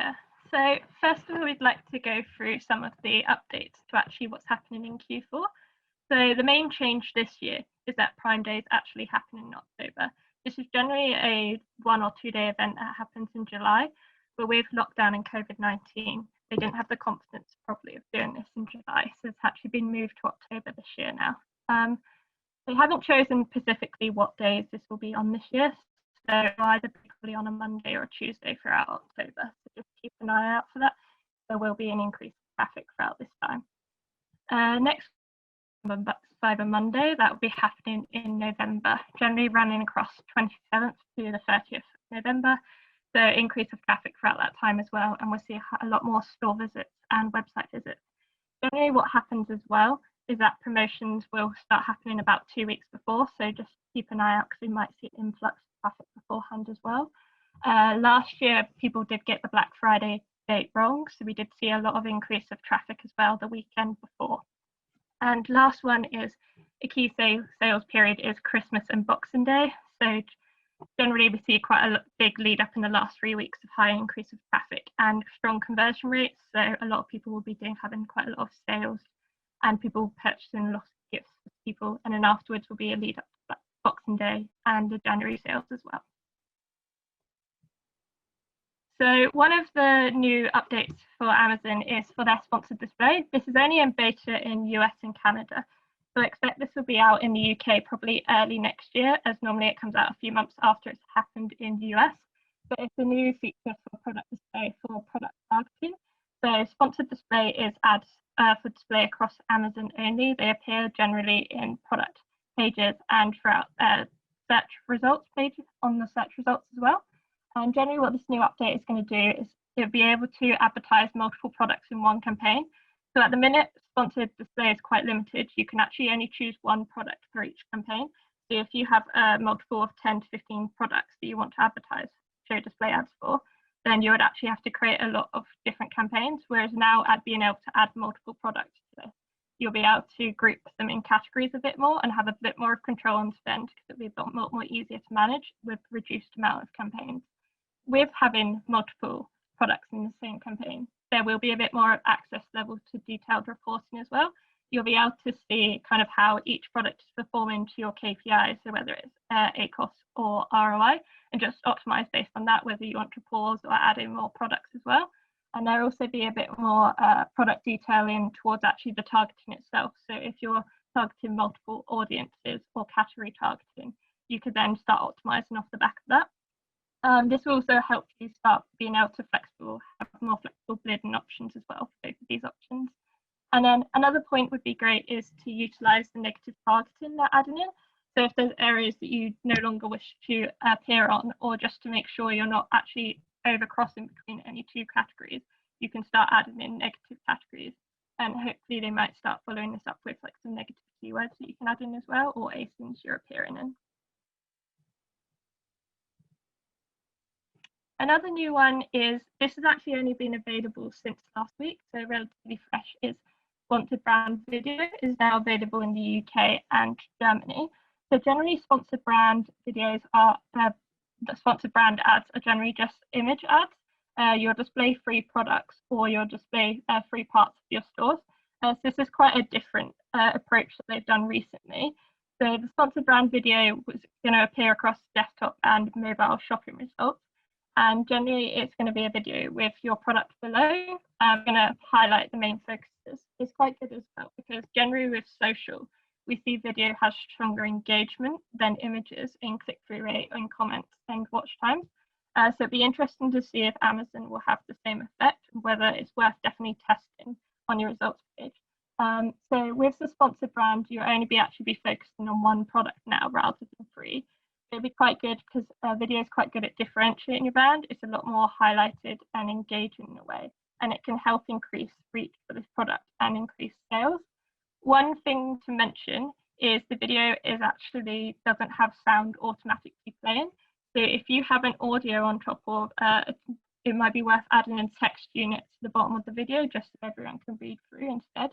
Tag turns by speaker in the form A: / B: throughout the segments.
A: Rebecca. So first of all, we'd like to go through some of the updates to actually what's happening in Q4. So the main change this year is that Prime Days actually happen in October. This is generally a 1 or 2 day event that happens in July, but with lockdown and COVID-19, they didn't have the confidence probably of doing this in July. So it's actually been moved to October this year now. They haven't chosen specifically what days this will be on this year, so it'll either be probably on a Monday or a Tuesday throughout October. So just keep an eye out for that. There will be an increase in traffic throughout this time. Next Cyber Monday, that will be happening in November, generally running across 27th to the 30th of November. So increase of traffic throughout that time as well, and we'll see a lot more store visits and website visits. Generally what happens as well is that promotions will start happening about 2 weeks before, so just keep an eye out because we might see an influx of traffic beforehand as well. Last year, people did get the Black Friday date wrong, so we did see a lot of increase of traffic as well the weekend before. And last one is a key sales period is Christmas and Boxing Day. So generally we see quite a big lead up in the last 3 weeks of high increase of traffic and strong conversion rates. So a lot of people will be having quite a lot of sales and people purchasing lots of gifts for people. And then afterwards will be a lead up to Boxing Day and the January sales as well. So one of the new updates for Amazon is for their sponsored display. This is only in beta in US and Canada. So I expect this will be out in the UK probably early next year, as normally it comes out a few months after it's happened in the US. But it's a new feature for product display for product targeting. So sponsored display is ads for display across Amazon only. They appear generally in product pages and throughout search results pages on the search results as well. And generally what this new update is going to do is it'll be able to advertise multiple products in one campaign. So at the minute, sponsored display is quite limited. You can actually only choose one product for each campaign. So if you have a multiple of 10 to 15 products that you want to advertise, show display ads for, then you would actually have to create a lot of different campaigns. Whereas now at being able to add multiple products to this, you'll be able to group them in categories a bit more and have a bit more of control on spend because it'll be a lot more easier to manage with reduced amount of campaigns. With having multiple products in the same campaign, there will be a bit more access level to detailed reporting as well. You'll be able to see kind of how each product is performing to your KPIs, so whether it's ACOS or ROI, and just optimize based on that, whether you want to pause or add in more products as well. And there'll also be a bit more product detailing towards actually the targeting itself. So if you're targeting multiple audiences or category targeting, you could then start optimizing off the back of that. This will also help you start being able to have more flexible bidding options as well for both of these options. And then another point would be great is to utilize the negative targeting they're adding in. So if there's areas that you no longer wish to appear on, or just to make sure you're not actually overcrossing between any two categories, you can start adding in negative categories. And hopefully they might start following this up with like some negative keywords that you can add in as well, or ASINs you're appearing in. Another new one is, this has actually only been available since last week, so relatively fresh, is sponsored brand video is now available in the UK and Germany. So generally sponsored brand videos are, the sponsored brand ads are generally just image ads. You'll display free products or you'll display free parts of your stores. So this is quite a different approach that they've done recently. So the sponsored brand video was going to appear across desktop and mobile shopping results. And generally it's going to be a video with your product below. I'm going to highlight the main focuses. It's quite good as well because generally with social, we see video has stronger engagement than images in click-through rate and comments and watch times. So it'd be interesting to see if Amazon will have the same effect, whether it's worth definitely testing on your results page. So with the sponsored brand, you'll only actually be focusing on one product now rather than three. It'll be quite good because video is quite good at differentiating your brand. It's a lot more highlighted and engaging in a way, and it can help increase reach for this product and increase sales. One thing to mention is the video is actually doesn't have sound automatically playing. So if you have an audio on top of, it might be worth adding a text unit to the bottom of the video just so everyone can read through instead.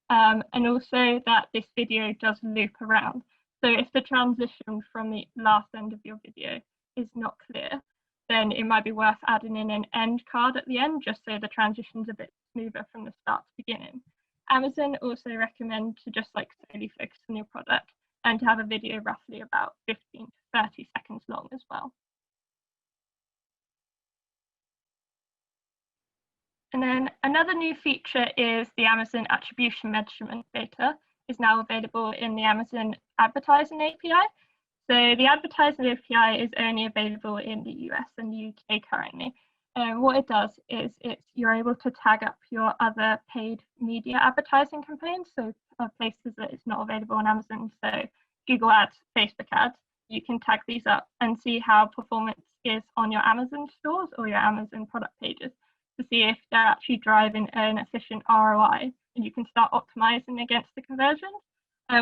A: And also that this video does loop around. So if the transition from the last end of your video is not clear, then then it might be worth adding in an end card at the end, just so the transition's a bit smoother from the start to beginning. Amazon also recommend to just like solely focus on your product and to have a video roughly about 15 to 30 seconds long as well. And then another new feature is the Amazon Attribution Measurement data is now available in the Amazon Advertising API. So the Advertising API is only available in the US and the UK currently. What it does is you're able to tag up your other paid media advertising campaigns, so places that it's not available on Amazon, so Google Ads, Facebook Ads, you can tag these up and see how performance is on your Amazon stores or your Amazon product pages to see if they're actually driving an efficient ROI, and you can start optimizing against the conversions.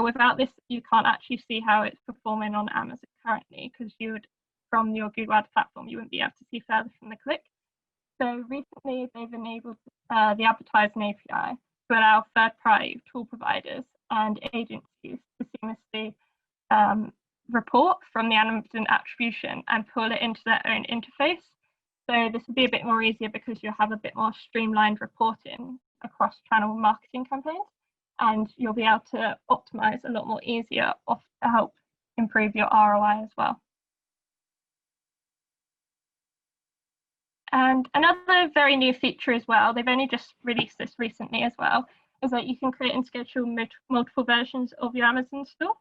A: Without this, you can't actually see how it's performing on Amazon currently, because you would, from your Google Ads platform, you wouldn't be able to see further from the click. So recently, they've enabled the Advertising API to allow third-party tool providers and agencies to seamlessly report from the Amazon attribution and pull it into their own interface. So this will be a bit more easier because you'll have a bit more streamlined reporting across channel marketing campaigns, and you'll be able to optimize a lot more easier to help improve your ROI as well. And another very new feature as well, they've only just released this recently as well, is that you can create and schedule multiple versions of your Amazon store.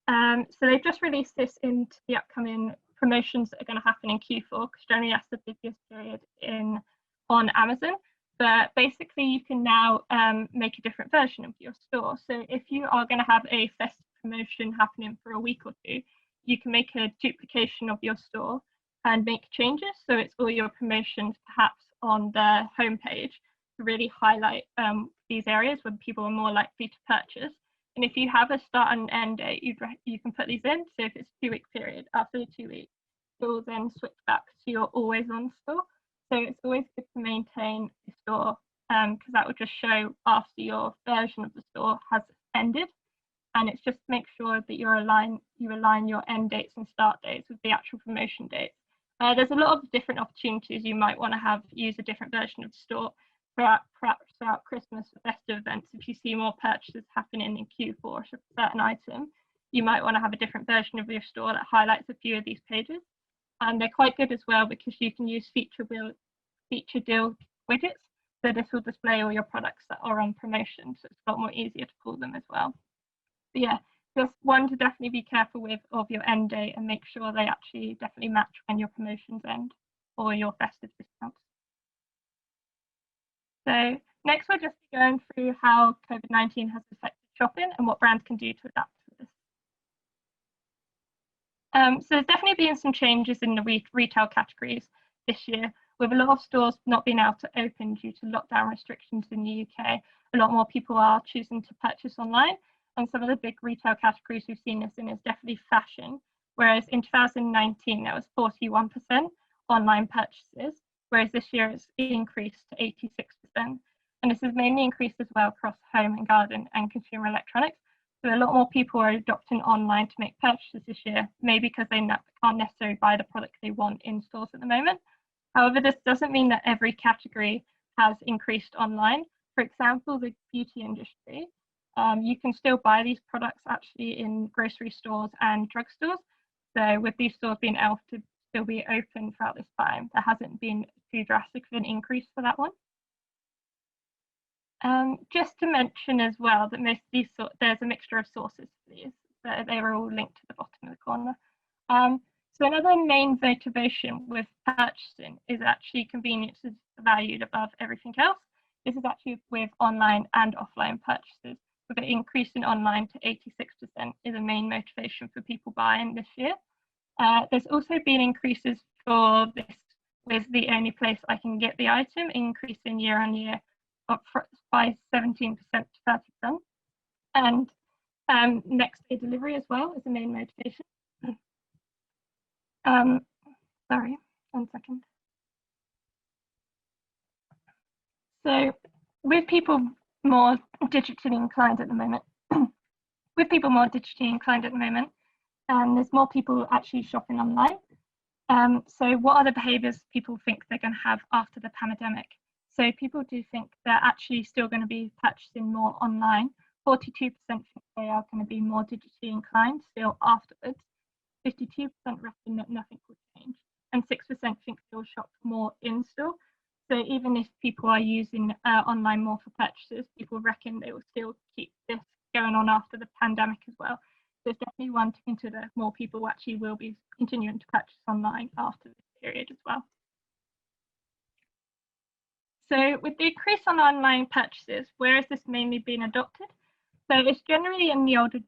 A: So they've just released this into the upcoming promotions that are going to happen in Q4, because generally that's the busiest period on Amazon. But basically you can now make a different version of your store. So if you are going to have a festive promotion happening for a week or two, you can make a duplication of your store and make changes. So it's all your promotions perhaps on the homepage to really highlight these areas where people are more likely to purchase. And if you have a start and end date, you can put these in. So if it's a 2-week period, after the 2 weeks, it will then switch back to your always on store. So it's always good to maintain the store because that will just show after your version of the store has ended. And it's just to make sure that you align your end dates and start dates with the actual promotion dates. There's a lot of different opportunities you might want to use a different version of the store throughout Christmas or festive events. If you see more purchases happening in Q4 for a certain item, you might want to have a different version of your store that highlights a few of these pages. And they're quite good as well because you can use feature deal widgets. So this will display all your products that are on promotion. So it's a lot more easier to pull them as well. But yeah, just one to definitely be careful with of your end date and make sure they actually definitely match when your promotions end or your festive discounts. So next we'll just be going through how COVID-19 has affected shopping and what brands can do to adapt to this. So there's definitely been some changes in the retail categories this year, with a lot of stores not being able to open due to lockdown restrictions in the UK. A lot more people are choosing to purchase online, and some of the big retail categories we've seen this in is definitely fashion, whereas in 2019 there was 41% online purchases, whereas this year it's increased to 86%. And this has mainly increased as well across home and garden and consumer electronics. So a lot more people are adopting online to make purchases this year, maybe because they can't necessarily buy the product they want in stores at the moment. However, this doesn't mean that every category has increased online. For example, the beauty industry, you can still buy these products actually in grocery stores and drugstores. So with these stores being able to still be open throughout this time, there hasn't been too drastic of an increase for that one. Just to mention as well that most of these there's a mixture of sources for these. So they were all linked to the bottom of the corner. So another main motivation with purchasing is actually convenience is valued above everything else. This is actually with online and offline purchases, with an increase in online to 86% is a main motivation for people buying this year. There's also been increases for this with the only place I can get the item, increasing year on year by 17% to 30%. And next day delivery as well is a main motivation. Sorry, 1 second. So with people more digitally inclined at the moment, there's more people actually shopping online. So what are the behaviours people think they're going to have after the pandemic? So people do think they're actually still going to be purchasing more online. 42% think they are going to be more digitally inclined still afterwards. 52% reckon that nothing will change. And 6% think they'll shop more in store. So even if people are using online more for purchases, people reckon they will still keep this going on after the pandemic as well. So it's definitely one to consider. More people actually will be continuing to purchase online after this period as well. So with the increase on online purchases, where has this mainly been adopted? So it's generally in the older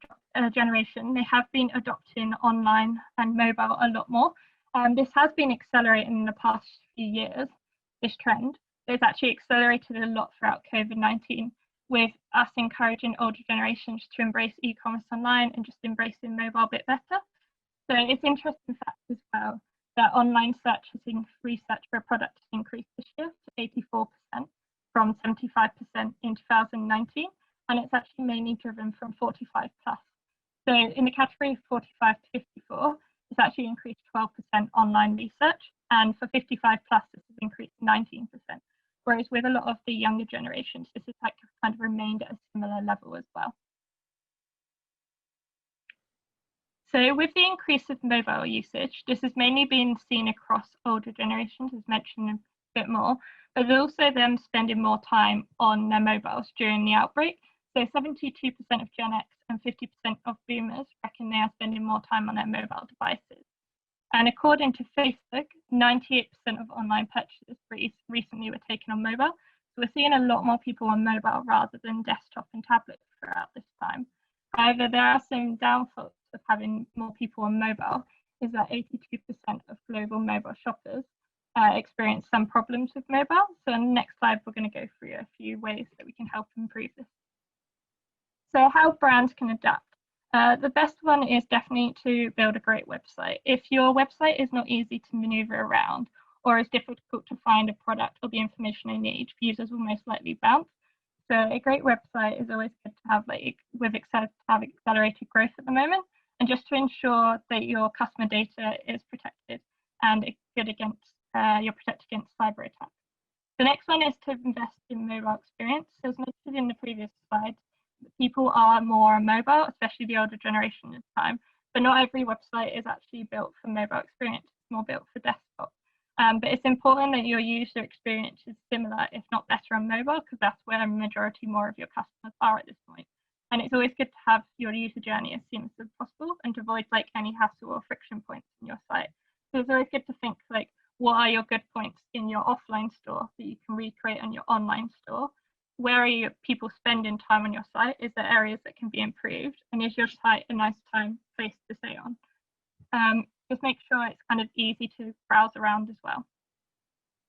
A: generation. They have been adopting online and mobile a lot more. This has been accelerating in the past few years, this trend. It's actually accelerated a lot throughout COVID-19, with us encouraging older generations to embrace e-commerce online and just embracing mobile a bit better. So it's interesting fact as well that online search has seen research for a product has increased this year to 84% from 75% in 2019, and it's actually mainly driven from 45 plus. So in the category 45 to 54, it's actually increased 12% online research, and for 55 plus, this has increased 19%. Whereas with a lot of the younger generations, this has kind of remained at a similar level as well. So with the increase of mobile usage, this has mainly been seen across older generations, as mentioned a bit more, but also them spending more time on their mobiles during the outbreak. So 72% of Gen X and 50% of boomers reckon they are spending more time on their mobile devices. And according to Facebook, 98% of online purchases recently were taken on mobile. So we're seeing a lot more people on mobile rather than desktop and tablet throughout this time. However, there are some downfalls of having more people on mobile, is that 82% of global mobile shoppers experience some problems with mobile. So in the next slide, we're going to go through a few ways that we can help improve this. So how brands can adapt. The best one is definitely to build a great website. If your website is not easy to maneuver around or is difficult to find a product or the information they need, users will most likely bounce. So a great website is always good to have, like with accelerated growth at the moment, and just to ensure that your customer data is protected and it's good against, you're protected against cyber attacks. The next one is to invest in mobile experience. As mentioned in the previous slides, people are more mobile, especially the older generation this time, but not every website is actually built for mobile experience. It's more built for desktop. But it's important that your user experience is similar, if not better, on mobile, because that's where a majority more of your customers are at this point. And it's always good to have your user journey as seamless as possible and to avoid like any hassle or friction points in your site. So it's always good to think like, what are your good points in your offline store that you can recreate on your online store? Where are your people spending time on your site? Is there areas that can be improved? And is your site a nice place to stay on? Just make sure it's kind of easy to browse around as well.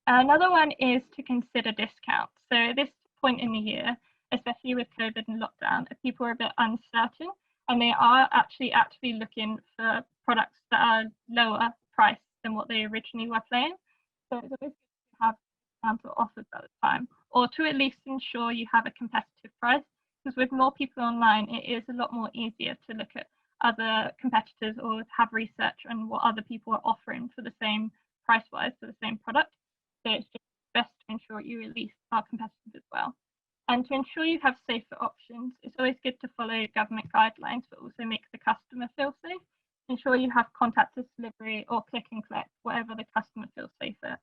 A: Another one is to consider discounts. So at this point in the year, especially with COVID and lockdown, people are a bit uncertain and they are actually actively looking for products that are lower priced than what they originally were paying. So it's always good to have discounts or offers at the time, or to at least ensure you have a competitive price, because with more people online, it is a lot more easier to look at other competitors or have research on what other people are offering for the same price-wise for the same product. So it's just best to ensure you at least are competitive as well. And to ensure you have safer options, it's always good to follow government guidelines, but also make the customer feel safe. Ensure you have contactless delivery or click and collect, whatever the customer feels safer